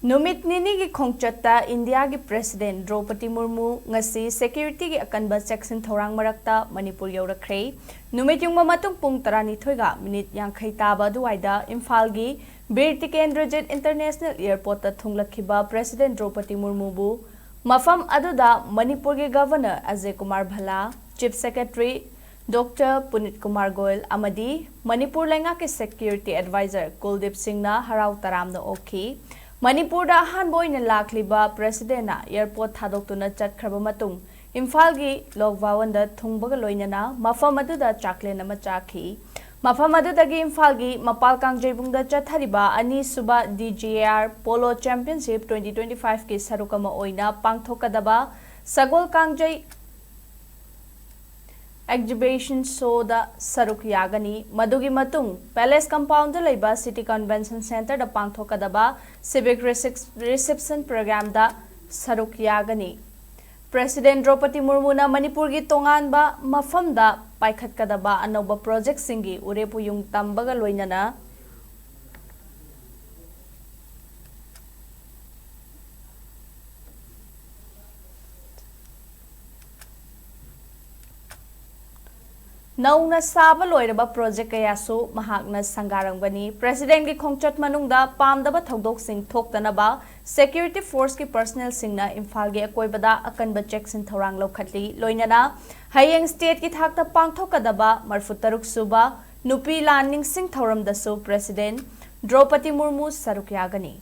नुमित निनी की खोंगचत्ता इंडिया की president Droupadi Murmu ngasi security की अकनबा सेक्शन थौरांग मरक्ता मणिपुर यौरख्रे नुमित युंगमा मतुंग पुंग 12 गा मिनिट 50 ताबा दुवाइदा इम्फाल की बीर टिकेंद्रजीत इंटरनेशनल एयरपोर्ट ता थुंगलखिबा प्रेसिडेंट द्रौपदी मुर्मू बु मफम अदुदा मणिपुर के governor Ajay Kumar Bhalla chief secretary doctor Puneet Kumar Goyal अमदी मणिपुर लेंगा के सिक्योरिटी एडवाइजर कुलदीप सिंह ना हराव तराम ओखी मणिपुर अहानबोइन लाखलिबा प्रेसिडेंट एयरपोर्ट थादोक्तुना चटख्रबा मतुंग इम्फाल की लोकवावन थुंबग लोइनना मफम अदुदा चाकलेन अमा चाखी मफम अदुदगी इम्फाल की मपाल कांगजेबुंग चथरिबा अनीसुबा DGAR पोलो चैंपियनशिप 2025 की सरुक अमा ओइना पांगथोकदबा सगोल कांगजे एग्जिबिशन शो दा सरुक यागनी मदुगी मतुंग पैलेस कंपाउंड लेबा सिटी कन्वेंशन सेंटर दा पांगथोकदबा सिविक रिसेप्शन प्रोग्राम दा सरुक यागनी प्रेसिडेंट द्रौपदी मुर्मू ना मणिपुर की तोंगानबा मफम दा पाइखतकदबा अनौबा प्रोजेक्ट सिंगी उरेपु युंग तंबगा लोइनना नौना साबा लोइरबा प्रोजेक्ट कयासु महाकना संगारंगबनी प्रेसिडेंट की खोंगचट मनुंगदा पामदबा थौदोक सिंह थोक्तनबा सिक्योरिटी फोर्स की पर्सनल सिंगना इम्फाल के अकोइबदा अकनबा चेकसिन थौरांग लौखटली लोइनना हयेंग स्टेट की थाकता पांगथोकदबा 43 सुबा नुपी लानिंग सिंह थौरमदसु प्रेसिडेंट द्रौपदी मुर्मू सरुक यागनी।